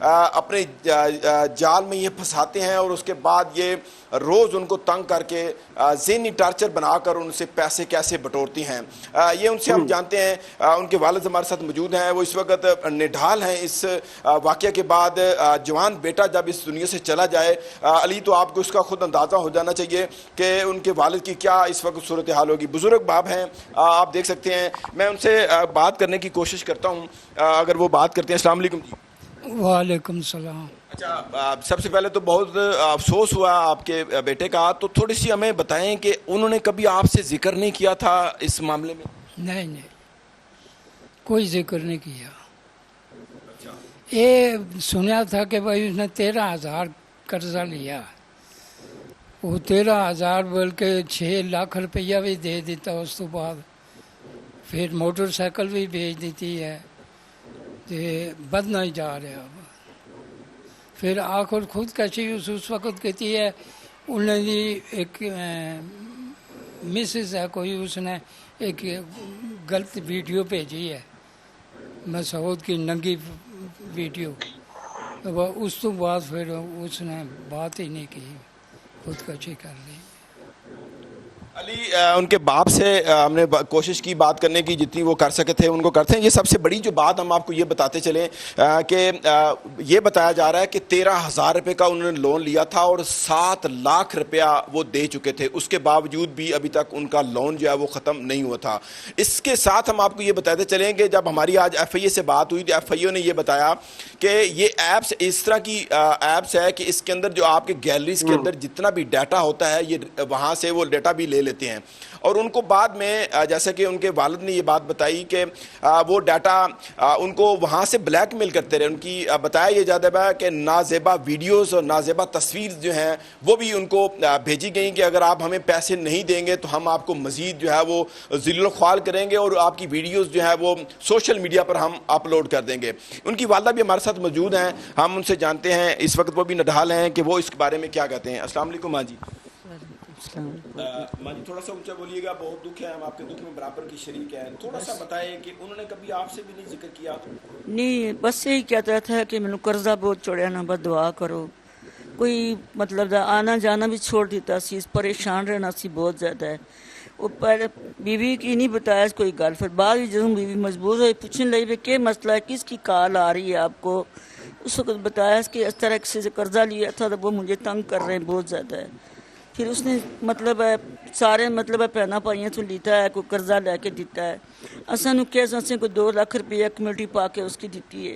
اپنے جال میں یہ پھنساتے ہیں اور اس کے بعد یہ روز ان کو تنگ کر کے ذہنی ٹارچر بنا کر ان سے پیسے کیسے بٹورتی ہیں، یہ ان سے ہم جانتے ہیں۔ ان کے والد ہمارے ساتھ موجود ہیں، وہ اس وقت نڈھال ہیں۔ اس واقعہ کے بعد جوان بیٹا جب اس دنیا سے چلا جائے علی، تو آپ کو اس کا خود اندازہ ہو جانا چاہیے کہ ان کے والد کی کیا اس وقت صورتحال ہوگی۔ بزرگ باپ ہیں، آپ دیکھ سکتے ہیں، میں ان سے بات کرنے کی کوشش کرتا ہوں اگر وہ بات کرتے ہیں۔ السلام علیکم جی۔ وعلیکم السلام۔ اچھا، سب سے پہلے تو بہت افسوس ہوا آپ کے بیٹے کا، تو تھوڑی سی ہمیں بتائیں کہ انہوں نے کبھی آپ سے ذکر نہیں کیا تھا اس معاملے میں؟ نہیں، کوئی ذکر نہیں کیا۔ یہ سنیا تھا کہ بھائی اس نے 13,000 قرضہ لیا، وہ 13,000 بلکہ 6 لاکھ روپیہ بھی دے دیتا، اس تو بعد پھر موٹر سائیکل بھی بھیج دیتی ہے، بدنا ہی جا رہا۔ پھر آخر خودکشی اس وقت کہتی ہے، انہوں نے ایک مسز ہے کوئی، اس نے ایک غلط ویڈیو بھیجی ہے مسعود کی ننگی ویڈیو، اس تو بعد پھر اس نے بات ہی نہیں کی، خودکشی کر لی۔ علی، ان کے باپ سے ہم نے کوشش کی بات کرنے کی، جتنی وہ کر سکے تھے ان کو کرتے ہیں۔ یہ سب سے بڑی جو بات ہم آپ کو یہ بتاتے چلیں کہ یہ بتایا جا رہا ہے کہ 13,000 روپے کا انہوں نے لون لیا تھا اور 7 لاکھ روپیہ وہ دے چکے تھے، اس کے باوجود بھی ابھی تک ان کا لون جو ہے وہ ختم نہیں ہوا تھا۔ اس کے ساتھ ہم آپ کو یہ بتاتے چلیں کہ جب ہماری آج ایف آئی اے سے بات ہوئی تو ایف آئی اے نے یہ بتایا کہ یہ ایپس اس طرح کی ایپس ہے کہ اس کے اندر جو آپ کے گیلریز کے اندر جتنا بھی ڈیٹا ہوتا ہے یہ وہاں سے وہ ڈیٹا بھی لے لیتے ہیں، اور ان کو بعد میں جیسا کہ ان کے والد نے یہ بات بتائی کہ وہ ڈیٹا ان کو وہاں سے بلیک میل کرتے رہے۔ ان کی بتایا یہ جاتا ہے کہ نازیبا ویڈیوز اور نازیبا تصویر جو ہیں وہ بھی ان کو بھیجی گئیں کہ اگر آپ ہمیں پیسے نہیں دیں گے تو ہم آپ کو مزید جو ہے وہ ذلیل و خوار کریں گے اور آپ کی ویڈیوز جو ہے وہ سوشل میڈیا پر ہم اپلوڈ کر دیں گے۔ ان کی والدہ بھی ہمارے ساتھ موجود ہیں، ہم ان سے جانتے ہیں، اس وقت وہ بھی نڈھال ہیں، کہ وہ اس بارے میں کیا کہتے ہیں۔ السلام علیکم ماں جی۔ ماں جی تھوڑا سا اونچا بولیے گا، بہت دکھ ہے، ہم آپ کے دکھ میں برابر کی شریک ہیں۔ تھوڑا سا بتائیں کہ انہوں نے کبھی آپ سے بھی نہیں ذکر کیا؟ نہیں، بس یہی کہتا تھا کہ میں قرضہ بہت چڑھیا نا، بس دعا کرو۔ کوئی مطلب آنا جانا بھی چھوڑ دیتا سی، پریشان رہنا سی بہت زیادہ ہے۔ وہ پہلے بیوی کی نہیں بتایا کوئی گل، پھر بعد جب بیوی مجبور ہوئی پوچھنے لگی بھی کیا مسئلہ ہے، کس کی کال آ رہی ہے آپ کو، اس وقت بتایا کہ اس طرح کسی سے قرضہ لیا تھا تو وہ مجھے تنگ کر رہے ہیں بہت زیادہ ہے۔ پھر اس نے مطلب ہے سارے مطلب ہے بہنوں بھائیوں تو لیتا ہے، کوئی قرضہ لے کے دیتا ہے، اساں کیا اساں کوئی 2 لاکھ روپیہ کمیٹی پا کے اس کی دیتی ہے۔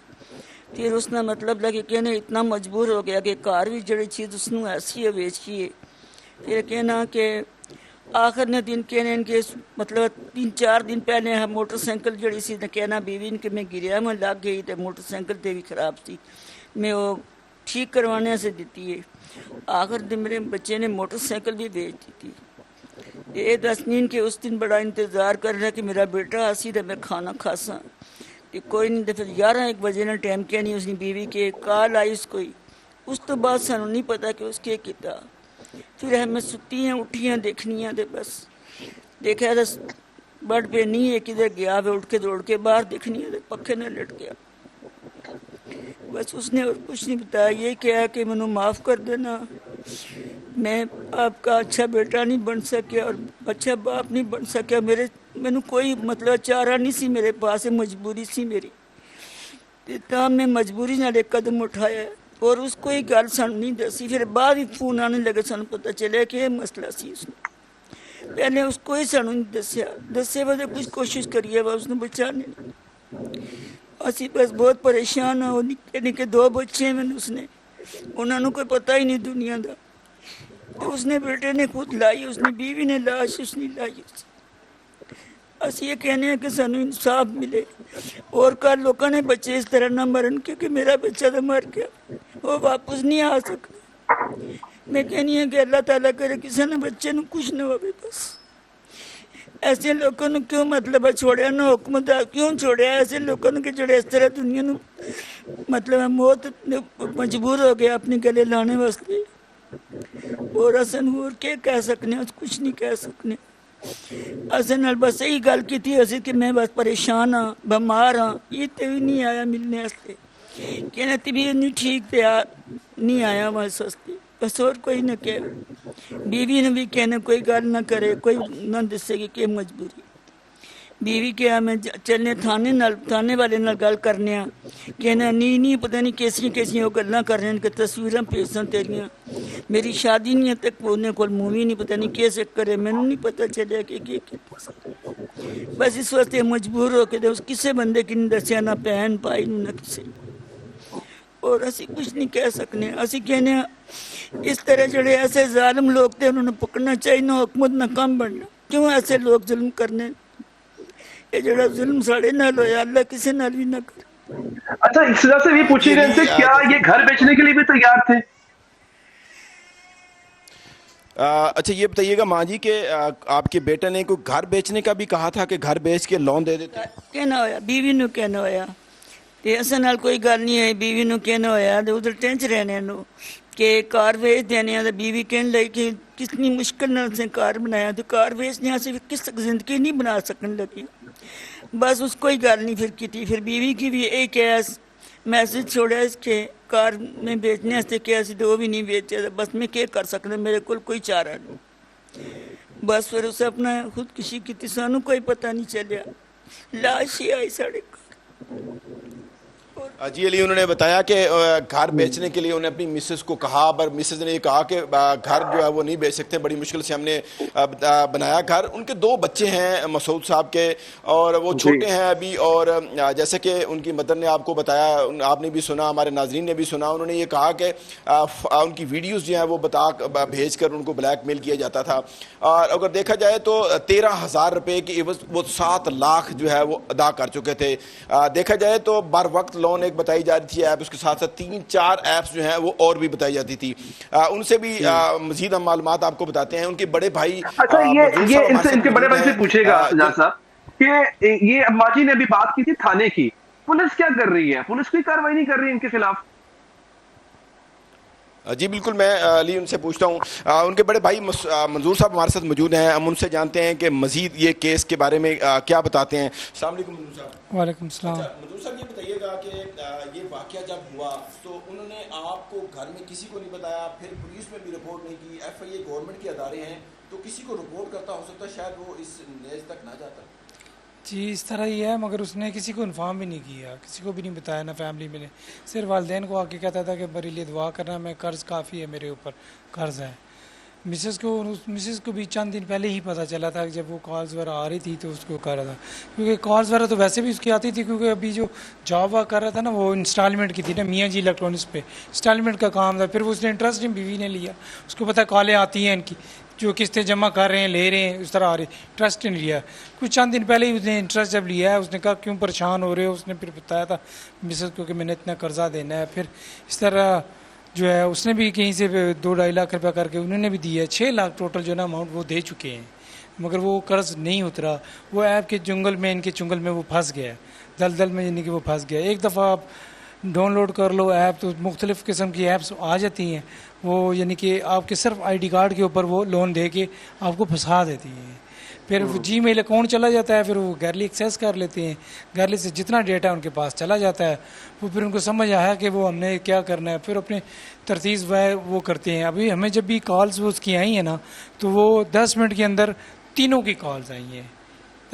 پھر اس نے مطلب لگے کہنے اتنا مجبور ہو گیا کہ کار بھی جڑی چیز اس نے ایسی ہے بیچی ہے۔ پھر کہنا کہ آخر نے دن کہنے ان کے مطلب 3-4 دن پہلے موٹر سائیکل جڑی سی کہنا بیوی ان کے میں گریا میں لگ گئی تو موٹر سائیکل تے بھی خراب سی، میں وہ ٹھیک کروانے سے دیتی ہے۔ آخر دن میرے بچے نے موٹر سائیکل بھی بیچ دی تھی۔ یہ دسنین کے اس دن بڑا انتظار کر رہا کہ میرا بیٹا آسی تو میں کھانا کھاساں، کوئی نہیں۔ پھر 11-1 بجے نے ٹائم کیا نہیں، اس نے بیوی کے کال آئی اس کوئی، اس تو بعد سانوں نہیں پتا کہ اس کے کیتا۔ پھر ہمیں ستی ہیں اٹھیاں دیکھنیاں دے، بس دیکھا تو بڑھ پہ نہیں ہے کدھر گیا، وہ اٹھ کے دوڑ کے باہر دیکھنی ہے پکھے نے لٹ گیا۔ بس اس نے اور کچھ نہیں بتایا، یہ کہا کہ منو معاف کر دینا، میں آپ کا اچھا بیٹا نہیں بن سکیا اور اچھا باپ نہیں بن سکیا، مینو کوئی مطلب چارہ نہیں سی میرے پاس، مجبوری سی میری، تا میں مجبوری نال ایک قدم اٹھایا اور اس کو ہی گل سانوں نہیں دسی۔ پھر بعد ہی فون آنے لگے، سانوں پتہ چلے کہ یہ مسئلہ سی۔ اس نے پہلے اس کو ہی سانوں نہیں دسیا وجہ کچھ کوشش کریے وا اس نے بچانے نہیں۔ اسی بس بہت پریشان ہوں، نکے نکے 2 بچے ہیں اس نے، انہوں نے کوئی پتہ ہی نہیں دنیا دا۔ تو اس نے بیٹے نے خود لائی، اس نے بیوی نے لاش اس نے لائی۔ اسی یہ کہنے ہیں کہ سانوں انصاف ملے اور کل لوگوں نے بچے اس طرح نہ مرن، کیونکہ میرا بچہ تو مر گیا، وہ واپس نہیں آ سکتا۔ میں کہنی ہے کہ اللہ تعالیٰ کرے کسی نے بچے نو کچھ نہ ہوئے، بس ایسے لوگوں نے کیوں مطلب چھوڑیا نہ حکومت کیوں چھوڑیا ایسے لوگوں نے کہ جڑے اس طرح دنیا نو مطلب موت مجبور ہو گیا اپنے گلے لانے واسطے۔ اور اسن اور کیا کہہ سکنے، کچھ نہیں کہہ سکنے۔ اصل نال بس یہی گل کی تھی اسی کہ میں بس پریشان ہاں بیمار ہاں یہ تے بھی نہیں آیا ملنے واسطے کہنا طبیعت نہیں ٹھیک تے نہیں آیا بس واسطے بس اور کوئی نہ کہ بیوی نے بھی کہنا کوئی گل نہ کرے کوئی نہ دسے کہ کیا مجبوری بیوی کیا میں چلنے تھانے والے نال گل کرنے کہنا نہیں پتہ نہیں کیسی وہ گلاں کر رہے ہیں کہ تصویراں بھیجاں تیریاں میری شادی نہیں ہے تک انہیں کول مووی نہیں پتہ نہیں کیسے کرے مینوں نہیں پتہ چلیا کہ بس اس واسطے مجبور ہو کے اس کسے بندے کی نہیں دسیا نہ بہن بھائی نہ کسے اور اسی کچھ نہیں کہہ سکنے اسی کہنے اس طرح جڑے ایسے ظالم لوگ تھے انہوں نے پکڑنا چاہیے نہ حکومت نہ کم بننا کیوں ایسے لوگ ظلم کرنے یہ جڑا ظلم ساڑے نال ہویا اللہ کسی نال بھی نہ کرے. اچھا اس وجہ سے بھی پوچھی رہے تھے کیا یہ گھر بیچنے کے لیے بھی تیار تھے؟ اچھا یہ بتائیے گا ماں جی کہ آپ کے بیٹے نے کوئی گھر بیچنے کا بھی کہا تھا کہ گھر بیچ کے لون دے دیتے؟ کہنا ہویا بیوی نو کہنا ہویا تے اساں نال کوئی گل نہیں ہے بیوی نو کہنا ہویا تے ادھر ٹینچ رہنے نو کہ کار بیچ دینے تے بیوی کہن لگی کہ کتنی مشکل نال سے کار بنایا تو کار بیچنے سے کس تک زندگی نہیں بنا سکن لگی بس اس کوئی گل نہیں پھر کی تھی پھر بیوی کی بھی ایک ایس میسج چھوڑا اس کے کار میں بیچنے سے کیا سی تو وہ بھی نہیں بیچے بس میں کیا کر سکنا میرے کول کوئی چارہ نہیں بس پھر اسے اپنا خودکشی کی تھی سانوں کوئی پتہ نہیں چلیا لاش ہی آئی ساڑے جی علی انہوں نے بتایا کہ گھر بیچنے کے لیے انہیں اپنی مسز کو کہا پر مسز نے یہ کہا کہ گھر جو ہے وہ نہیں بیچ سکتے بڑی مشکل سے ہم نے بنایا گھر ان کے 2 بچے ہیں مسعود صاحب کے اور وہ چھوٹے ہیں ابھی اور جیسے کہ ان کی مدر نے آپ کو بتایا آپ نے بھی سنا ہمارے ناظرین نے بھی سنا انہوں نے یہ کہا کہ ان کی ویڈیوز جو ہیں وہ بھیج کر ان کو بلیک میل کیا جاتا تھا اور اگر دیکھا جائے تو 13,000 روپے کی عوض وہ 7 لاکھ جو ہے وہ ادا کر چکے تھے دیکھا جائے تو بر وقت لون ایک بتائی جا رہی تھی ایپ اس کے ساتھ ساتھ 3-4 ایپس جو ہیں وہ اور بھی بتائی جاتی تھی ان سے بھی مزید ہم معلومات آپ کو بتاتے ہیں ان کے بڑے بھائی اچھا یہ ان کے بڑے بھائی سے پوچھے گا جان صاحب کہ یہ اماں جی نے ابھی بات کی تھی تھانے کی پولیس کیا کر رہی ہے پولیس کوئی کارروائی نہیں کر رہی ان کے خلاف جی بالکل میں علی ان سے پوچھتا ہوں ان کے بڑے بھائی منظور صاحب ہمارے ساتھ موجود ہیں ہم ان سے جانتے ہیں کہ مزید یہ کیس کے بارے میں کیا بتاتے ہیں السلام علیکم منظور صاحب وعلیکم السلام منظور صاحب یہ بتائیے گا کہ یہ واقعہ جب ہوا تو انہوں نے آپ کو گھر میں کسی کو نہیں بتایا پھر پولیس میں بھی رپورٹ نہیں کی ایف آئی اے گورنمنٹ کے ادارے ہیں تو کسی کو رپورٹ کرتا ہو سکتا شاید وہ اس نیز تک نہ جاتا جی اس طرح ہی ہے مگر اس نے کسی کو انفارم بھی نہیں کیا کسی کو بھی نہیں بتایا نہ فیملی میں نے صرف والدین کو آ کے کہتا تھا کہ میرے لیے دعا کرنا میں قرض کافی ہے میرے اوپر قرض ہے مسز کو بھی چند دن پہلے ہی پتہ چلا تھا کہ جب وہ کالز وغیرہ آ رہی تھی تو اس کو کہہ رہا تھا کیونکہ کالز وغیرہ تو ویسے بھی اس کی آتی تھی کیونکہ ابھی جو جاب ورک کر رہا تھا نا وہ انسٹالمنٹ کی تھی نا میاں جی الیکٹرانکس پہ انسٹالمنٹ کا کام تھا پھر وہ اس نے انٹرسٹ بیوی نے لیا اس کو پتہ کالیں آتی ہیں ان کی جو قسطیں جمع کر رہے ہیں لے رہے ہیں اس طرح آ رہے ٹرسٹ نہیں لیا کچھ چند دن پہلے ہی اس نے انٹرسٹ جب لیا ہے اس نے کہا کیوں پریشان ہو رہے ہو اس نے پھر بتایا تھا مسز کو کہ میں نے اتنا قرضہ دینا ہے پھر اس طرح جو ہے اس نے بھی کہیں سے 2-2.5 لاکھ روپیہ کر کے انہوں نے بھی دیا ہے 6 لاکھ ٹوٹل جو نا اماؤنٹ وہ دے چکے ہیں مگر وہ قرض نہیں اترا وہ ایپ کے جنگل میں ان کے چنگل میں وہ پھنس گیا ہے دلدل میں یعنی کہ وہ پھنس گیا ایک دفعہ آپ ڈاؤن لوڈ کر لو ایپ تو مختلف قسم کی ایپس آ جاتی ہیں وہ یعنی کہ آپ کے صرف آئی ڈی کارڈ کے اوپر وہ لون دے کے آپ کو پھنسا دیتی ہیں پھر وہ جی میل اکاؤنٹ چلا جاتا ہے پھر وہ گھرلی ایکسیس کر لیتے ہیں گھرلی سے جتنا ڈیٹا ان کے پاس چلا جاتا ہے وہ پھر ان کو سمجھ آیا کہ وہ ہم نے کیا کرنا ہے پھر اپنے ترتیب وہ کرتے ہیں ابھی ہمیں جب بھی کالز وہ اس کی آئی ہیں نا تو وہ 10 منٹ کے اندر تینوں کی کالز آئی ہیں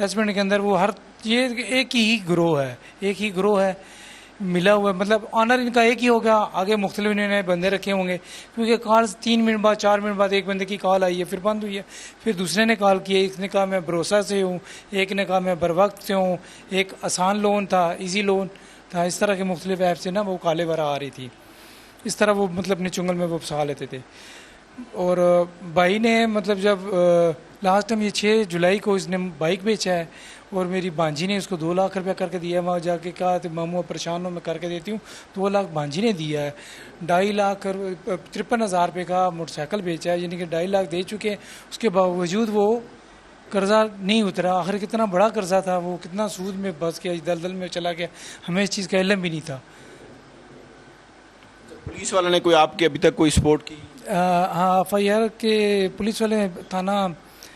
10 منٹ کے اندر وہ یہ ایک ہی گروہ ہے ملا ہوا ہے مطلب آنر ان کا ایک ہی ہوگا آگے مختلف انہوں نے بندے رکھے ہوں گے کیونکہ کالز 3 منٹ بعد 4 منٹ بعد ایک بندے کی کال آئی ہے پھر بند ہوئی ہے پھر دوسرے نے کال کی ایک نے کہا میں بھروسہ سے ہوں ایک نے کہا میں بر وقت سے ہوں ایک آسان لون تھا ایزی لون تھا اس طرح کے مختلف ایپ سے نا وہ کالے وغیرہ آ رہی تھی اس طرح وہ مطلب اپنے چنگل میں وہ پھنسا لیتے تھے اور بھائی نے مطلب جب لاسٹ ٹائم یہ 6 جولائی کو اس نے بائک بیچا ہے اور میری بانجی نے اس کو 2 لاکھ روپیہ کر کے دیا ہے وہاں جا کے کہا تو ماموں پریشان ہو میں کر کے دیتی ہوں 2 لاکھ بانجی نے دیا ہے 2.5 لاکھ 53,000 روپے کا موٹر سائیکل بیچا ہے یعنی کہ 2.5 لاکھ دے چکے ہیں اس کے باوجود وہ قرضہ نہیں اترا آخر کتنا بڑا قرضہ تھا وہ کتنا سود میں بس گیا دلدل میں چلا گیا ہمیں اس چیز کا علم بھی نہیں تھا پولیس والے نے کوئی آپ کے ابھی تک کوئی سپورٹ کی ہاں ایف آئی آر کے پولیس والے تھانہ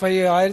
FIR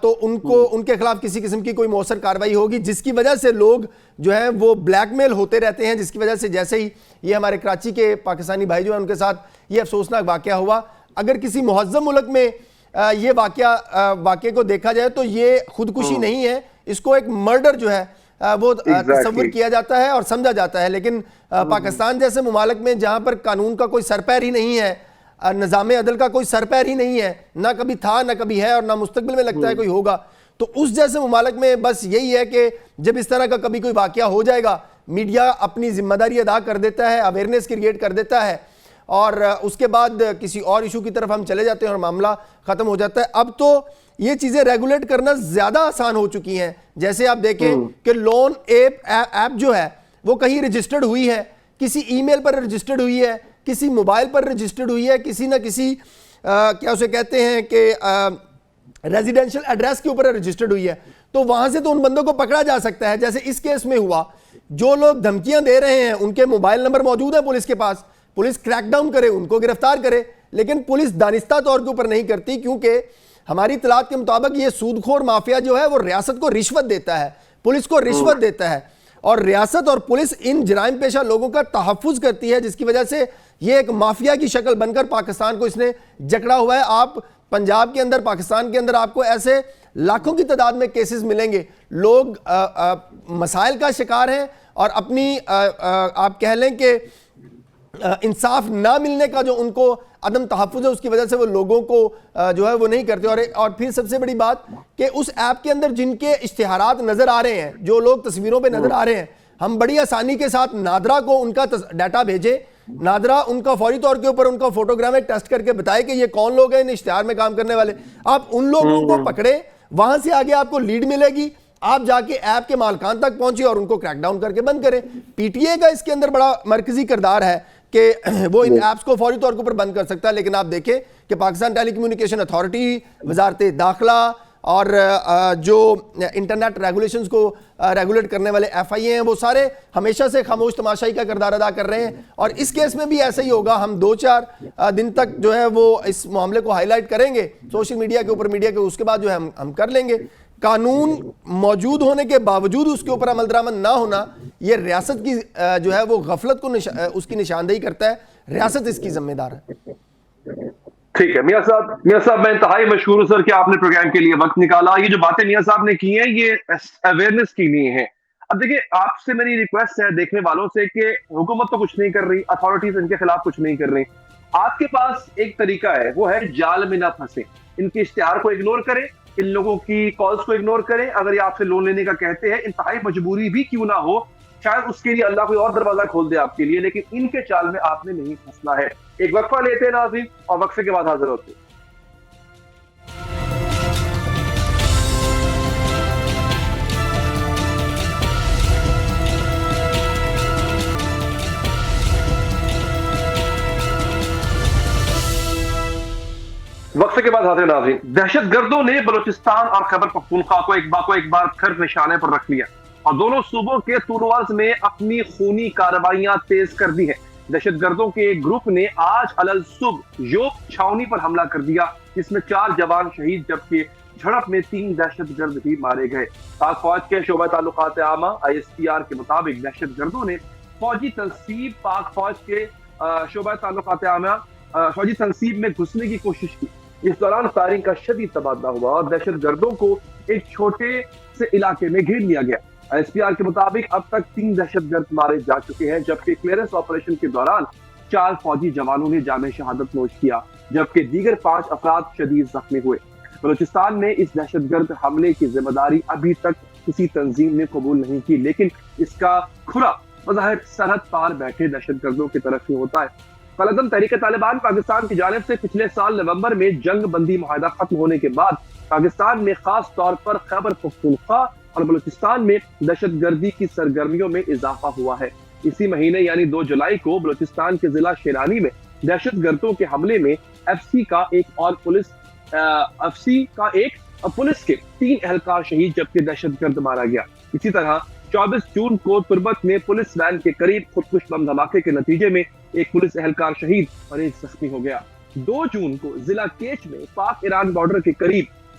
تو ان کو ان کے خلاف کسی قسم کی کوئی مؤثر کارروائی ہوگی، جس کی وجہ سے لوگ جو ہیں وہ بلیک میل ہوتے رہتے ہیں، جس کی وجہ سے جیسے ہی یہ ہمارے کراچی کے پاکستانی بھائی جو ہیں ان کے ساتھ یہ افسوسناک واقعہ ہوا، اگر کسی مہذب ملک میں یہ واقعے کو دیکھا جائے تو یہ خودکشی نہیں ہے، اس کو ایک مرڈر جو ہے وہ تصور کیا جاتا ہے اور سمجھا جاتا ہے. لیکن پاکستان جیسے ممالک میں جہاں پر قانون کا کوئی سر پیر ہی نہیں ہے، نظام عدل کا کوئی سر پیر ہی نہیں ہے، نہ کبھی تھا نہ کبھی ہے اور نہ مستقبل میں لگتا ہے کوئی ہوگا، تو اس جیسے ممالک میں بس یہی ہے کہ جب اس طرح کا کبھی کوئی واقعہ ہو جائے گا، میڈیا اپنی ذمہ داری ادا کر دیتا ہے، اویئرنیس کریٹ کر دیتا ہے، اور اس کے بعد کسی اور ایشو کی طرف ہم چلے جاتے ہیں اور معاملہ ختم ہو جاتا ہے. اب تو یہ چیزیں ریگولیٹ کرنا زیادہ آسان ہو چکی ہیں. جیسے آپ دیکھیں کہ لون ایپ جو ہے وہ کہیں رجسٹرڈ ہوئی ہے، کسی ای میل پر رجسٹرڈ ہوئی ہے، کسی موبائل پر رجسٹرڈ ہوئی ہے، کسی نہ کسی کیا اسے کہتے ہیں کہ ریزیڈینشل ایڈریس کے اوپر رجسٹرڈ ہوئی ہے، تو وہاں سے تو ان بندوں کو پکڑا جا سکتا ہے. جیسے اس کیس میں ہوا، جو لوگ دھمکیاں دے رہے ہیں ان کے موبائل نمبر موجود ہیں پولیس کے پاس، پولیس کریک ڈاؤن کرے، ان کو گرفتار کرے، لیکن پولیس دانستہ طور کے اوپر نہیں کرتی، کیونکہ ہماری اطلاعات کے مطابق یہ سود خور مافیا جو ہے وہ ریاست کو رشوت دیتا ہے، پولیس کو رشوت دیتا ہے، اور ریاست اور پولیس ان جرائم پیشہ لوگوں کا تحفظ کرتی ہے، جس کی وجہ سے یہ ایک مافیا کی شکل بن کر پاکستان کو اس نے جکڑا ہوا ہے. آپ پنجاب کے اندر، پاکستان کے اندر آپ کو ایسے لاکھوں کی تعداد میں کیسز ملیں گے، لوگ مسائل کا شکار ہیں اور اپنی آپ کہہ لیں کہ انصاف نہ ملنے کا جو ان کو عدم تحفظ ہے، اس کی وجہ سے وہ لوگوں کو جو ہے وہ نہیں کرتے. اور پھر سب سے بڑی بات کہ اس ایپ کے اندر جن کے اشتہارات نظر آ رہے ہیں، جو لوگ تصویروں پہ نظر آ رہے ہیں، ہم بڑی آسانی کے ساتھ نادرا کو ان کا ڈیٹا بھیجیں، نادرا ان کا فوری طور کے اوپر ان کا فوٹوگرامک ٹیسٹ کر کے بتائے کہ یہ کون لوگ ہیں ان اشتہار میں کام کرنے والے، آپ ان لوگوں کو پکڑے، وہاں سے آگے آپ کو لیڈ ملے گی، آپ جا کے ایپ کے مالکان تک پہنچے اور ان کو کریک ڈاؤن کر کے بند کریں. پی ٹی اے کا اس کے اندر بڑا مرکزی کردار ہے کہ وہ ان ایپس کو فوری طور کے اوپر بند کر سکتا ہے. لیکن آپ دیکھیں کہ پاکستان ٹیلی کمیونیکیشن اتھارٹی، وزارت داخلہ اور جو انٹرنیٹ ریگولیشنز کو ریگولیٹ کرنے والے ایف آئی اے ہیں، وہ سارے ہمیشہ سے خاموش تماشائی کا کردار ادا کر رہے ہیں. اور اس کیس میں بھی ایسا ہی ہوگا. ہم 2-4 دن تک جو ہے وہ اس معاملے کو ہائی لائٹ کریں گے سوشل میڈیا کے اوپر، میڈیا کے، اس کے بعد جو ہے ہم کر لیں گے. قانون موجود ہونے کے باوجود اس کے اوپر عمل درآمد نہ ہونا، یہ ریاست کی جو ہے وہ غفلت کو اس کی نشاندہی کرتا ہے. ریاست اس کی ذمہ دار ہے. ٹھیک ہے میاں صاحب میں انتہائی مشکور ہوں سر کہ آپ نے پروگرام کے لیے وقت نکالا. یہ جو باتیں میاں صاحب نے کی ہیں یہ اویئرنیس کی لیے ہیں. اب دیکھیں آپ سے میری ریکویسٹ ہے دیکھنے والوں سے کہ حکومت تو کچھ نہیں کر رہی، اتھارٹیز ان کے خلاف کچھ نہیں کر رہی. آپ کے پاس ایک طریقہ ہے، وہ ہے جال میں نہ پھنسے. ان کے اشتہار کو اگنور کریں، ان لوگوں کی کالز کو اگنور کریں. اگر یہ آپ سے لون لینے کا کہتے ہیں، انتہائی مجبوری بھی کیوں نہ ہو، شاید اس کے لیے اللہ کوئی اور دروازہ کھول دے آپ کے لیے، لیکن ان کے چال میں آپ نے نہیں پھنسنا ہے. ایک وقفہ لیتے ہیں ناظرین اور وقفے کے بعد حاضر ہوتے ہیں. وقفے کے بعد حاضر ناظرین. دہشت گردوں نے بلوچستان اور خیبر پختونخوا کو ایک بار پھر نشانے پر رکھ لیا اور دونوں صوبوں کے طول میں اپنی خونی کارروائیاں تیز کر دی ہیں. دہشت گردوں کے ایک گروپ نے آج علل صبح یوک چھاونی پر حملہ کر دیا، جس میں 4 جوان شہید جبکہ جھڑپ میں 3 دہشت گرد بھی مارے گئے. پاک فوج کے شعبہ تعلقات عامہ ISPR کے مطابق دہشت گردوں نے فوجی تنصیب پاک فوج کے شعبہ تعلقات عامہ فوجی تنصیب میں گھسنے کی کوشش کی. اس دوران فائرنگ کا شدید تبادلہ ہوا اور دہشت گردوں کو ایک چھوٹے سے علاقے میں گھیر لیا گیا. ISPR کے مطابق اب تک 3 دہشت گرد مارے جا چکے ہیں، جبکہ کلیئرنس آپریشن کے دوران 4 فوجی جوانوں نے جامع شہادت نوش کیا، جبکہ دیگر 5 افراد شدید زخمی ہوئے. بلوچستان میں اس دہشت گرد حملے کی ذمہ داری ابھی تک کسی تنظیم نے قبول نہیں کی، لیکن اس کا کھرا بظاہر سرحد پار بیٹھے دہشت گردوں کی طرف ہی ہوتا ہے. قلعدم تحریک طالبان پاکستان کی جانب سے پچھلے سال نومبر میں جنگ بندی معاہدہ ختم ہونے کے بعد پاکستان میں خاص طور پر خیبر پختونخوا اور بلوچستان میں دہشت گردی کی سرگرمیوں میں اضافہ ہوا ہے. اسی مہینے یعنی 2 جولائی کو بلوچستان کے ضلع شیرانی میں دہشت گردوں کے حملے میں ایف سی کا ایک پولیس کے 3 اہلکار شہید جبکہ دہشت گرد مارا گیا. اسی طرح 24 جون کو تربت میں پولیس وین کے قریب خودکش بم دھماکے کے نتیجے میں ایک پولیس اہلکار شہید اور ایک زخمی ہو گیا. 2 جون کو ضلع کیچ میں پاک ایران بارڈر کے قریب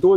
2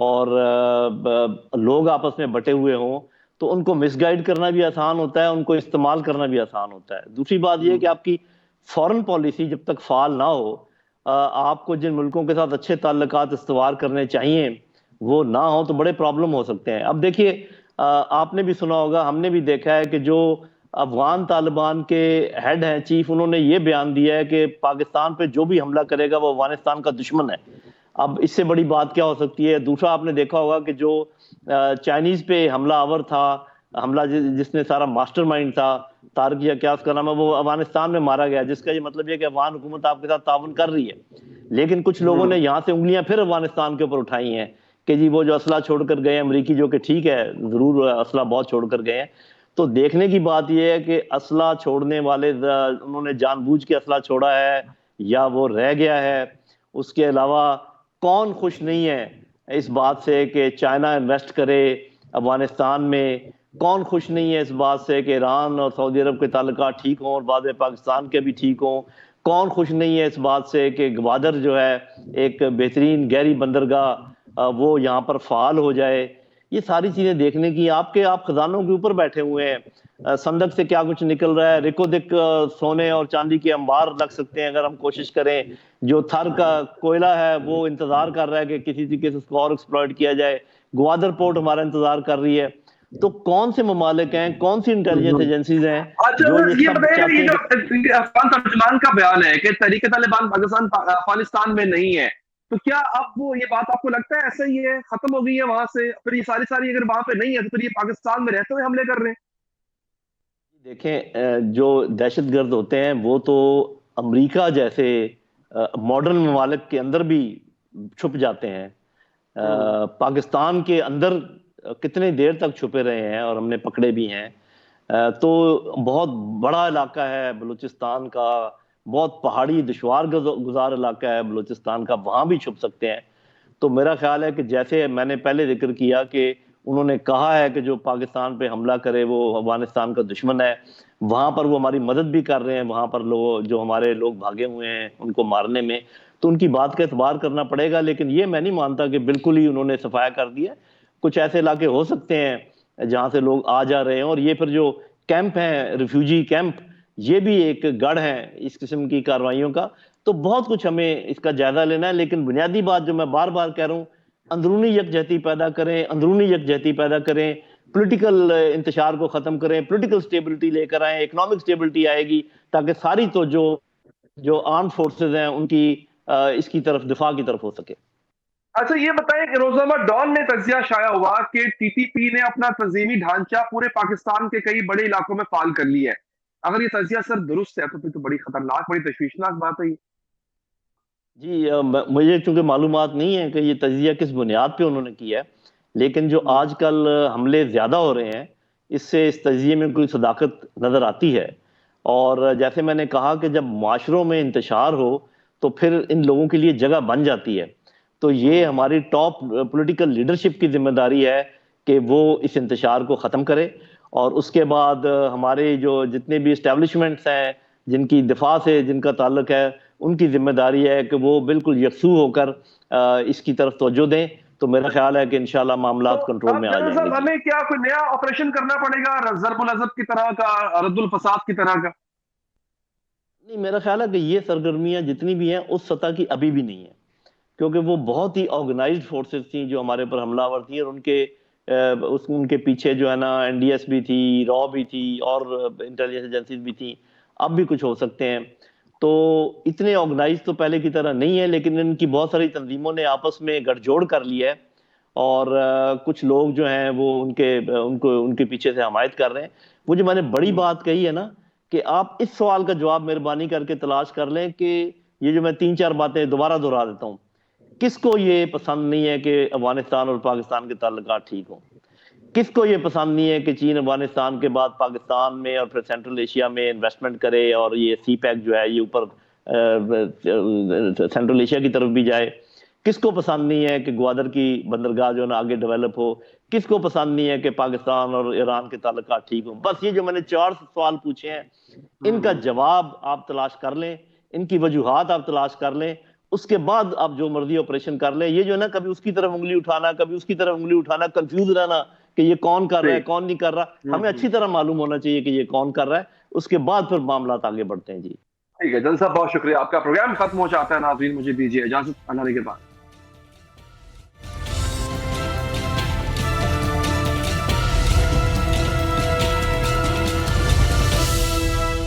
اور لوگ آپس میں بٹے ہوئے ہوں تو ان کو مس گائیڈ کرنا بھی آسان ہوتا ہے, ان کو استعمال کرنا بھی آسان ہوتا ہے. دوسری بات یہ کہ آپ کی فورن پالیسی جب تک فعال نہ ہو, آپ کو جن ملکوں کے ساتھ اچھے تعلقات استوار کرنے چاہیے وہ نہ ہو تو بڑے پرابلم ہو سکتے ہیں. اب دیکھیے آپ نے بھی سنا ہوگا, ہم نے بھی دیکھا ہے کہ جو افغان طالبان کے ہیڈ ہیں, چیف, انہوں نے یہ بیان دیا ہے کہ پاکستان پہ جو بھی حملہ کرے گا وہ افغانستان کا دشمن ہے. اب اس سے بڑی بات کیا ہو سکتی ہے؟ دوسرا آپ نے دیکھا ہوگا کہ جو چائنیز پہ حملہ آور تھا, حملہ جس نے سارا ماسٹر مائنڈ تھا, طارق یا کیا اس کا نام ہے, وہ افغانستان میں مارا گیا, جس کا یہ مطلب یہ کہ افغان حکومت آپ کے ساتھ تعاون کر رہی ہے. لیکن کچھ لوگوں نے یہاں سے انگلیاں پھر افغانستان کے اوپر اٹھائی ہیں کہ جی وہ جو اسلحہ چھوڑ کر گئے امریکی, جو کہ ٹھیک ہے ضرور اسلحہ بہت چھوڑ کر گئے ہیں, تو دیکھنے کی بات یہ ہے کہ اسلحہ چھوڑنے والے انہوں نے جان بوجھ کے اسلحہ چھوڑا ہے یا وہ رہ گیا ہے. اس کے علاوہ کون خوش نہیں ہے اس بات سے کہ چائنا انویسٹ کرے افغانستان میں؟ کون خوش نہیں ہے اس بات سے کہ ایران اور سعودی عرب کے تعلقات ٹھیک ہوں اور بعد میں پاکستان کے بھی ٹھیک ہوں؟ کون خوش نہیں ہے اس بات سے کہ گوادر جو ہے ایک بہترین گہری بندرگاہ وہ یہاں پر فعال ہو جائے؟ یہ ساری چیزیں دیکھنے کی, آپ خزانوں کے اوپر بیٹھے ہوئے ہیں, صندوق سے کیا کچھ نکل رہا ہے, ریکو دک سونے اور چاندی کے انبار لگ سکتے ہیں اگر ہم کوشش کریں. جو تھر کا کوئلہ ہے وہ انتظار کر رہا ہے کہ کسی طریقے سے اس کو اور ایکسپلائٹ کیا جائے. گوادر پورٹ ہمارا انتظار کر رہی ہے. تو کون سے ممالک ہیں, کون سی انٹیلیجنس ایجنسیز ہیں جو یہ سب چاہتے ہیں؟ یہ افغان ترجمان کا بیان ہے کہ تحریک طالبان پاکستان افغانستان میں نہیں ہے, تو کیا اب وہ یہ بات آپ کو لگتا ہے ایسا ہی ہے, ختم ہو گئی ہے وہاں سے, پھر یہ ساری اگر وہاں پہ نہیں ہے تو پھر یہ پاکستان میں رہتے ہوئے حملے کر رہے ہیں؟ دیکھیں, جو دہشت گرد ہوتے ہیں وہ تو امریکہ جیسے ماڈرن ممالک کے اندر بھی چھپ جاتے ہیں. پاکستان کے اندر کتنے دیر تک چھپے رہے ہیں اور ہم نے پکڑے بھی ہیں. تو بہت بڑا علاقہ ہے بلوچستان کا, بہت پہاڑی دشوار گزار علاقہ ہے بلوچستان کا, وہاں بھی چھپ سکتے ہیں. تو میرا خیال ہے کہ جیسے میں نے پہلے ذکر کیا کہ انہوں نے کہا ہے کہ جو پاکستان پہ حملہ کرے وہ افغانستان کا دشمن ہے, وہاں پر وہ ہماری مدد بھی کر رہے ہیں, وہاں پر لوگ جو ہمارے لوگ بھاگے ہوئے ہیں ان کو مارنے میں, تو ان کی بات کا اعتبار کرنا پڑے گا. لیکن یہ میں نہیں مانتا کہ بالکل ہی انہوں نے صفایا کر دیا. کچھ ایسے علاقے ہو سکتے ہیں جہاں سے لوگ آ جا رہے ہیں, اور یہ پھر جو کیمپ ہیں ریفیوجی کیمپ, یہ بھی ایک گڑھ ہے اس قسم کی کارروائیوں کا. تو بہت کچھ ہمیں اس کا جائزہ لینا ہے. لیکن بنیادی بات جو میں بار بار کہہ رہا ہوں, اندرونی یکجہتی پیدا کریں, اندرونی یکجہتی پیدا کریں, پولیٹیکل انتشار کو ختم کریں, پولیٹیکل سٹیبلٹی لے کر آئیں, اکنامک سٹیبلٹی آئے گی تاکہ ساری تو جو آرم فورسز ہیں ان کی اس کی طرف دفاع کی طرف ہو سکے. اچھا یہ بتائیں کہ روزنامہ ڈان میں تجزیہ شائع ہوا کہ ٹی ٹی پی نے اپنا تنظیمی ڈھانچہ پورے پاکستان کے کئی بڑے علاقوں میں فعال کر لی ہے. اگر یہ تجزیہ سر درست ہے تو پھر تو بڑی خطرناک, بڑی تشویشناک بات ہے. جی مجھے چونکہ معلومات نہیں ہے کہ یہ تجزیہ کس بنیاد پہ انہوں نے کیا ہے, لیکن جو آج کل حملے زیادہ ہو رہے ہیں اس سے اس تجزیے میں کوئی صداقت نظر آتی ہے. اور جیسے میں نے کہا کہ جب معاشروں میں انتشار ہو تو پھر ان لوگوں کے لیے جگہ بن جاتی ہے. تو یہ ہماری ٹاپ پولیٹیکل لیڈرشپ کی ذمہ داری ہے کہ وہ اس انتشار کو ختم کرے, اور اس کے بعد ہمارے جو جتنے بھی اسٹیبلشمنٹس ہیں جن کی دفاع سے جن کا تعلق ہے, ان کی ذمہ داری ہے کہ وہ بالکل یکسو ہو کر اس کی طرف توجہ دیں. تو میرا خیال ہے کہ انشاءاللہ معاملات کنٹرول میں آ جائیں گے. ہمیں کیا کوئی نیا آپریشن کرنا پڑے گا ضرب العضب کی طرح کا, رد الفساد کی طرح کا؟ نہیں, میرا خیال ہے کہ یہ سرگرمیاں جتنی بھی ہیں اس سطح کی ابھی بھی نہیں ہیں, کیونکہ وہ بہت ہی آرگنائزڈ فورسز تھیں جو ہمارے پر حملہ آور تھیں, اور ان کے پیچھے جو ہے نا این ڈی ایس بھی تھی, را بھی تھی, اور انٹیلیجنس ایجنسیز بھی تھیں, اب بھی کچھ ہو سکتے ہیں. تو اتنے آرگنائز تو پہلے کی طرح نہیں ہے, لیکن ان کی بہت ساری تنظیموں نے آپس میں گٹھ جوڑ کر لیا ہے, اور کچھ لوگ جو ہیں وہ ان کے پیچھے سے حمایت کر رہے ہیں. وہ جو میں نے بڑی بات کہی ہے نا کہ آپ اس سوال کا جواب مہربانی کر کے تلاش کر لیں کہ یہ جو میں 3-4 باتیں دوبارہ دہرا دیتا ہوں, کس کو یہ پسند نہیں ہے کہ افغانستان اور پاکستان کے تعلقات ٹھیک ہوں؟ کس کو یہ پسند نہیں ہے کہ چین افغانستان کے بعد پاکستان میں اور پھر سینٹرل ایشیا میں انویسٹمنٹ کرے, اور یہ سی پیک جو ہے یہ اوپر سینٹرل ایشیا کی طرف بھی جائے؟ کس کو پسند نہیں ہے کہ گوادر کی بندرگاہ جو ہے نا آگے ڈیولپ ہو؟ کس کو پسند نہیں ہے کہ پاکستان اور ایران کے تعلقات ٹھیک ہوں؟ بس یہ جو میں نے 4 سوال پوچھے ہیں, ان کا جواب آپ تلاش کر لیں, ان کی وجوہات آپ تلاش کر لیں, اس کے بعد آپ جو مرضی آپریشن کر لیں. یہ جو ہے نا کبھی اس کی طرف انگلی اٹھانا, کبھی اس کی طرف انگلی اٹھانا, کنفیوز رہنا کہ یہ کون کر رہا ہے کون نہیں کر رہا, ہمیں اچھی طرح معلوم ہونا چاہیے کہ یہ کون کر رہا ہے, اس کے بعد پھر معاملات آگے بڑھتے ہیں. جی ٹھیک ہے جن صاحب, بہت شکریہ. آپ کا پروگرام ختم ہو جاتا ہے ناظرین, مجھے دیجیے اجازت, اللہ کے بعد.